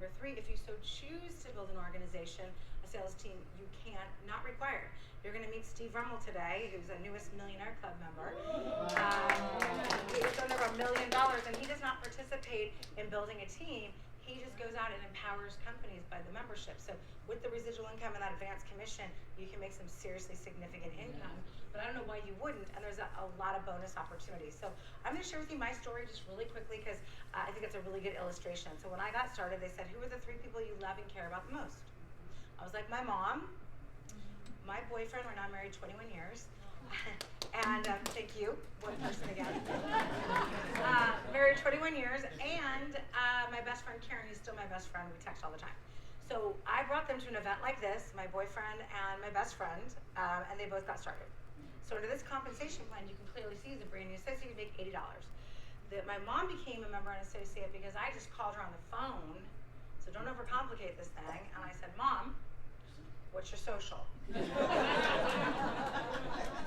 number 3, if you so choose to build an organization, a sales team, you can't, not required. You're going to meet Steve Rummel today, who's a newest Millionaire Club member. He has over $1 million, and he does not participate in building a team. He just goes out and empowers companies by the membership. So with the residual income and that advanced commission, you can make some seriously significant income. But I don't know why you wouldn't, and there's a lot of bonus opportunities. So I'm going to share with you my story just really quickly because I think it's a really good illustration. So when I got started, they said, who are the 3 people you love and care about the most? I was like, my mom, my boyfriend, we're now married 21 years, and thank you, one person again. Married 21 years, and my best friend Karen, who's still my best friend, we text all the time. So I brought them to an event like this, my boyfriend and my best friend, and they both got started. So under this compensation plan, you can clearly see as a brand new associate, you make $80. My mom became a member and associate because I just called her on the phone, so don't overcomplicate this thing, and I said, Mom, what's your social?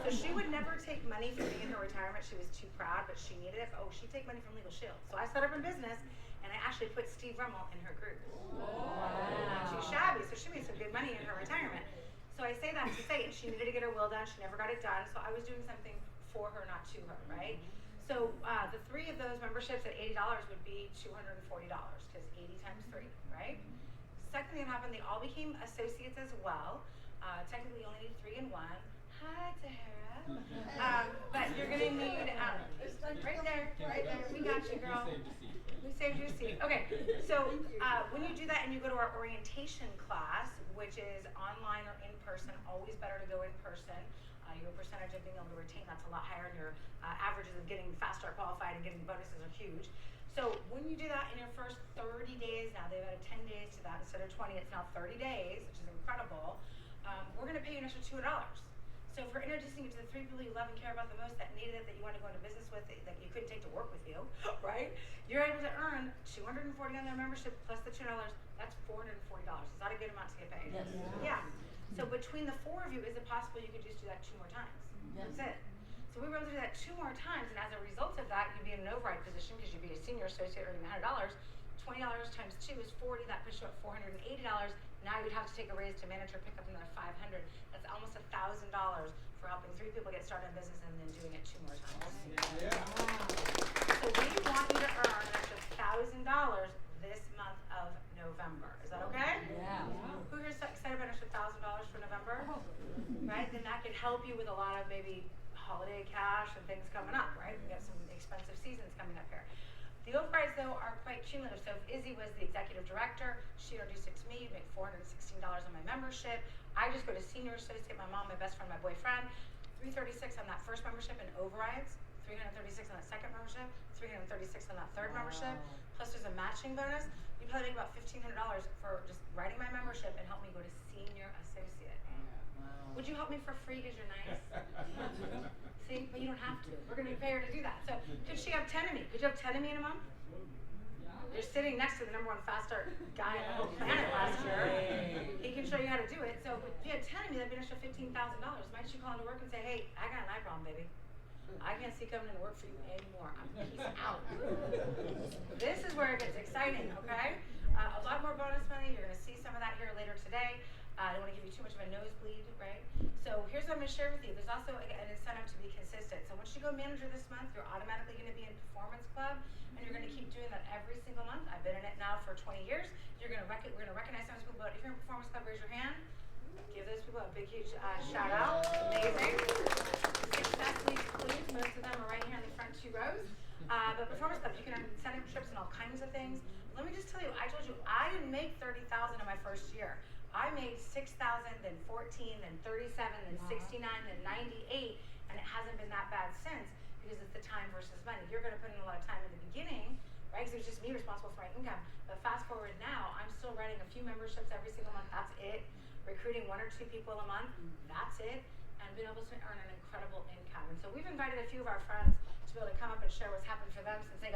So she would never take money from me in her retirement. She was too proud, but she needed it. Oh, she'd take money from LegalShield. So I set up in business, and I actually put Steve Rummel in her group. Not too shabby, so she made some good money in her retirement. So I say that to say she needed to get her will done. She never got it done, so I was doing something for her, not to her, right? So the 3 of those memberships at $80 would be $240, because 80 times 3, right? Second thing that happened, they all became associates as well. Technically, you only need 3 in 1. Hi, Tahara. But you're going to need, right there, we got you, girl. We saved you a seat. Okay, so when you do that and you go to our orientation class, which is online or in person, always better to go in person. Your percentage of being able to retain, that's a lot higher, and your averages of getting fast start qualified and getting bonuses are huge. So when you do that in your first 30 days, now they've added 10 days to that instead of 20, it's now 30 days, which is incredible. We're going to pay you an extra $200. So if we're introducing you to the 3 people you love and care about the most, that needed it, that you want to go into business with, that you couldn't take to work with you, right? You're able to earn $240 on their membership plus the $200. That's $440. Is that a good amount to get paid? Yes. Yeah. So between the 4 of you, is it possible you could just do that 2 more times? Yes. That's it. So we were able to do that 2 more times, and as a result of that, you'd be in an override position because you'd be a senior associate earning $100. $20 times 2 is $40. That puts you at $480. Now you'd have to take a raise to manager, pick up another $500. That's almost $1,000 for helping 3 people get started in business and then doing it 2 more times. Yeah. So we want you to earn an extra $1,000 this month of November. Is that okay? Yeah. Who here's excited about an extra $1,000 for November? Right? Then that could help you with a lot of maybe holiday cash and things coming up, right? We got some expensive seasons coming up here. The overrides, though, are quite cumulative. So if Izzy was the executive director, she introduced it to me, you'd make $416 on my membership. I just go to senior associate, my mom, my best friend, my boyfriend, $336 on that first membership in overrides, $336 on that second membership, $336 on that third membership, plus there's a matching bonus. You probably make about $1,500 for just writing my membership and help me go to senior associate. Would you help me for free because you're nice? See, but you don't have to. We're going to pay her to do that. So could she have 10 of me? Could you have 10 of me in a month? You're sitting next to the #1 fast start guy on the whole planet last year. He can show you how to do it. So if you had 10 of me, that'd be an extra $15,000. Might you call into work and say, hey, I got an eye problem, baby. I can't see coming into work for you anymore. I'm peace out. This is where it gets exciting, okay? A lot more bonus money. You're going to see some of that here later today. I don't want to give you too much of a nosebleed, right? So here's what I'm going to share with you. There's also an incentive to be consistent. So once you go manager this month, you're automatically going to be in Performance Club, and you're going to keep doing that every single month. I've been in it now for 20 years. We're going to recognize some people, but if you're in Performance Club, raise your hand. Give those people a big, huge shout out. Amazing. Success leads clues. Most of them are right here in the front 2 rows. But Performance Club, you can earn incentive trips and all kinds of things. Let me just tell you, I told you I didn't make $30,000 in my first year. I made $6,000, then 14, then 37, then 69, then 98, and it hasn't been that bad since because it's the time versus money. You're going to put in a lot of time in the beginning, right? Because it was just me responsible for my income. But fast forward now, I'm still writing a few memberships every single month. That's it. Recruiting 1 or 2 people a month. That's it. And being able to earn an incredible income. And so we've invited a few of our friends to be able to come up and share what's happened for them since they got